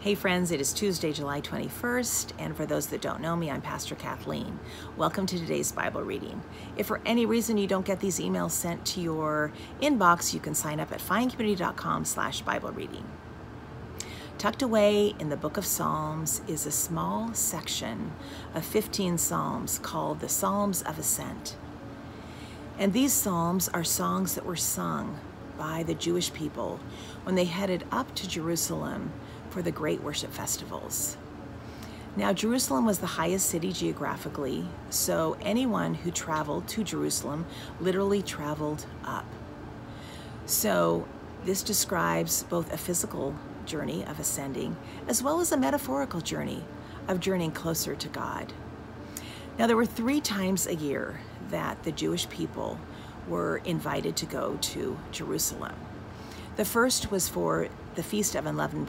Hey friends, it is Tuesday, July 21st, and for those that don't know me, I'm Pastor Kathleen. Welcome to today's Bible reading. If for any reason you don't get these emails sent to your inbox, you can sign up at findcommunity.com/Bible reading. Tucked away in the book of Psalms is a small section of 15 Psalms called the Psalms of Ascent. And these Psalms are songs that were sung by the Jewish people when they headed up to Jerusalem for the great worship festivals. Now, Jerusalem was the highest city geographically, so anyone who traveled to Jerusalem literally traveled up. So this describes both a physical journey of ascending as well as a metaphorical journey of journeying closer to God. Now, there were 3 times a year that the Jewish people were invited to go to Jerusalem. The first was for the Feast of Unleavened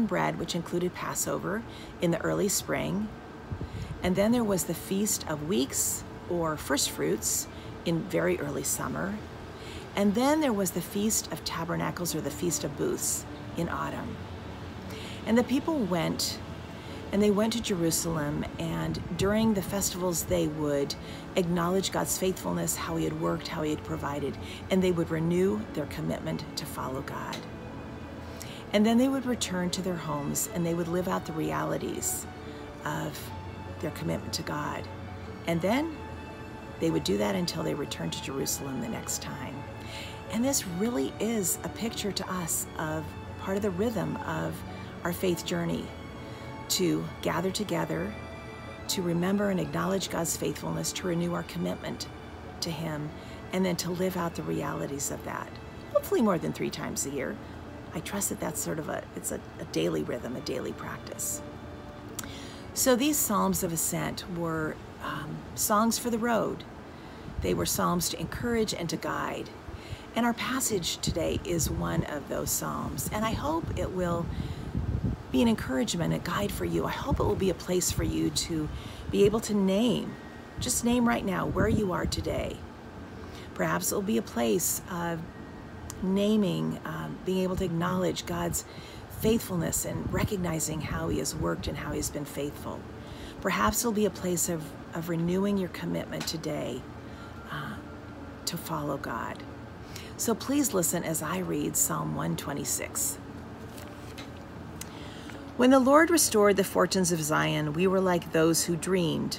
Bread, which included Passover in the early spring. And then there was the Feast of Weeks, or First Fruits, in very early summer. And then there was the Feast of Tabernacles, or the Feast of Booths, in autumn. And the people went to Jerusalem, and during the festivals they would acknowledge God's faithfulness, how he had worked, how he had provided, and they would renew their commitment to follow God. And then they would return to their homes and they would live out the realities of their commitment to God. And then they would do that until they returned to Jerusalem the next time. And this really is a picture to us of part of the rhythm of our faith journey, to gather together, to remember and acknowledge God's faithfulness, to renew our commitment to him, and then to live out the realities of that, hopefully more than 3 times a year. I trust that that's sort of a daily rhythm, a daily practice. So these Psalms of Ascent were songs for the road. They were psalms to encourage and to guide. And our passage today is one of those psalms, and I hope it will be an encouragement, a guide for you. I hope it will be a place for you to be able to just name right now where you are today. Perhaps it will be a place of naming, being able to acknowledge God's faithfulness and recognizing how he has worked and how he's been faithful. Perhaps it'll be a place of renewing your commitment today to follow God. So please listen as I read Psalm 126. When the Lord restored the fortunes of Zion, we were like those who dreamed.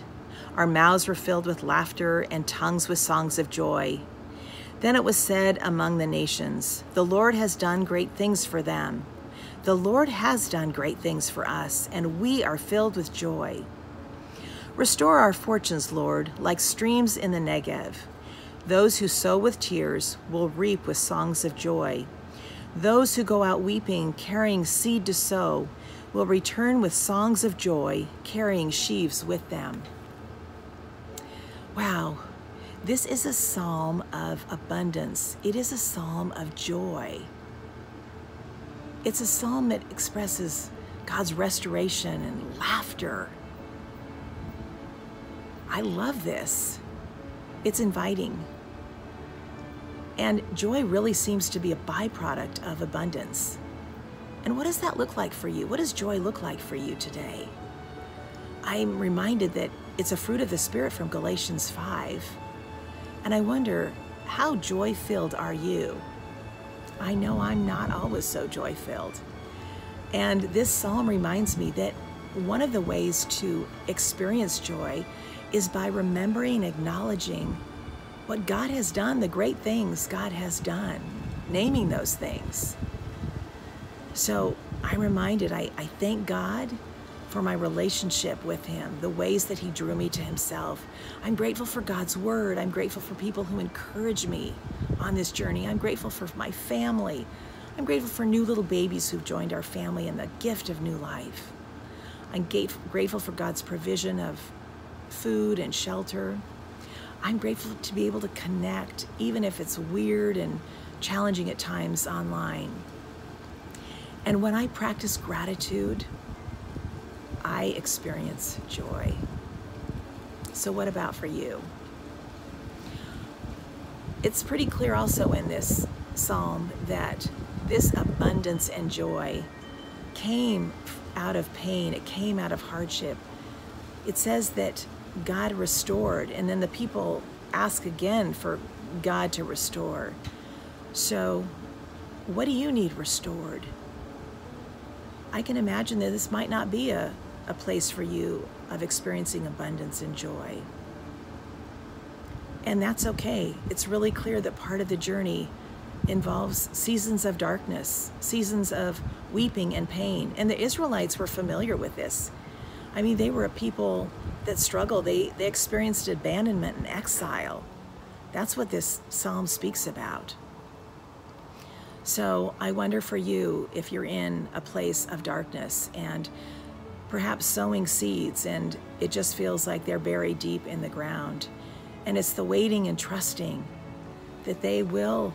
Our mouths were filled with laughter and tongues with songs of joy. Then it was said among the nations, the Lord has done great things for them. The Lord has done great things for us, and we are filled with joy. Restore our fortunes, Lord, like streams in the Negev. Those who sow with tears will reap with songs of joy. Those who go out weeping, carrying seed to sow, will return with songs of joy, carrying sheaves with them. Wow, this is a psalm of abundance. It is a psalm of joy. It's a psalm that expresses God's restoration and laughter. I love this. It's inviting. And joy really seems to be a byproduct of abundance. And what does that look like for you? What does joy look like for you today? I'm reminded that it's a fruit of the Spirit from Galatians 5. And I wonder, how joy-filled are you? I know I'm not always so joy-filled. And this psalm reminds me that one of the ways to experience joy is by remembering, acknowledging what God has done, the great things God has done, naming those things. So I'm reminded, I thank God for my relationship with him, the ways that he drew me to himself. I'm grateful for God's word. I'm grateful for people who encourage me on this journey. I'm grateful for my family. I'm grateful for new little babies who've joined our family and the gift of new life. I'm grateful for God's provision of food and shelter. I'm grateful to be able to connect, even if it's weird and challenging at times online. And when I practice gratitude, I experience joy. So what about for you? It's pretty clear also in this psalm that this abundance and joy came out of pain. It came out of hardship. It says that God restored, and then the people ask again for God to restore. So what do you need restored? I can imagine that this might not be a place for you of experiencing abundance and joy. And that's okay. It's really clear that part of the journey involves seasons of darkness, seasons of weeping and pain. And the Israelites were familiar with this. I mean, they were a people that struggled. They experienced abandonment and exile. That's what this psalm speaks about. So I wonder for you, if you're in a place of darkness and perhaps sowing seeds and it just feels like they're buried deep in the ground. And it's the waiting and trusting that they will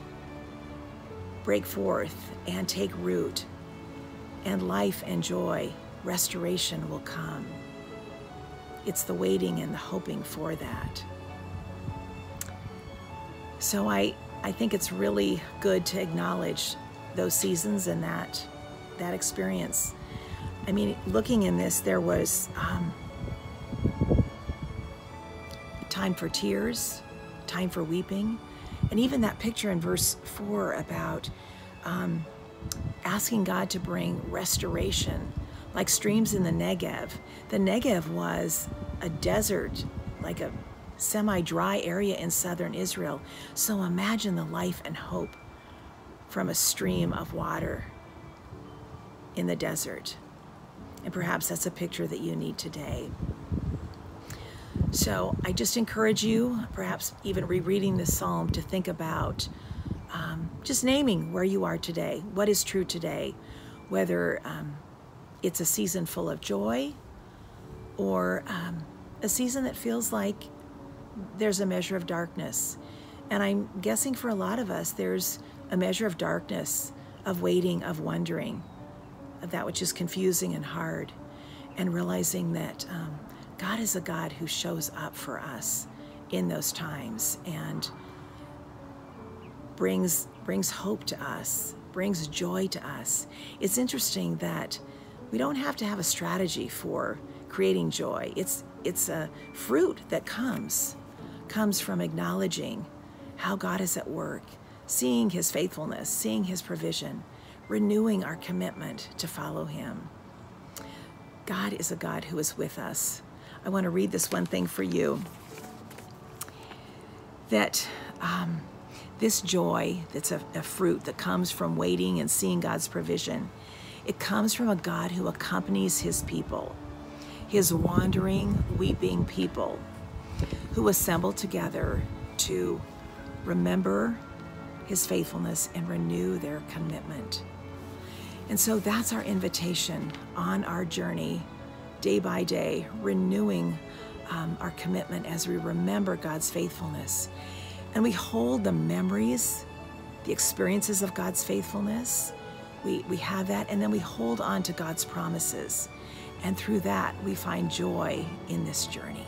break forth and take root, and life and joy, restoration will come. It's the waiting and the hoping for that. So I think it's really good to acknowledge those seasons and that experience. I mean, looking in this, there was time for tears, time for weeping, and even that picture in verse 4 about asking God to bring restoration, like streams in the Negev. The Negev was a desert, like a semi-dry area in southern Israel. So imagine the life and hope from a stream of water in the desert. And perhaps that's a picture that you need today. So I just encourage you, perhaps even rereading this psalm, to think about just naming where you are today, what is true today, whether it's a season full of joy or a season that feels like there's a measure of darkness. And I'm guessing for a lot of us, there's a measure of darkness, of waiting, of wondering, of that which is confusing and hard, and realizing that God is a God who shows up for us in those times and brings hope to us, brings joy to us. It's interesting that we don't have to have a strategy for creating joy. It's a fruit that comes from acknowledging how God is at work, seeing his faithfulness, seeing his provision, renewing our commitment to follow him. God is a God who is with us. I want to read this one thing for you, that this joy that's a fruit that comes from waiting and seeing God's provision, it comes from a God who accompanies his people, his wandering, weeping people, who assemble together to remember his faithfulness and renew their commitment. And so that's our invitation on our journey, day by day, renewing our commitment as we remember God's faithfulness. And we hold the memories, the experiences of God's faithfulness. We have that, and then we hold on to God's promises. And through that, we find joy in this journey.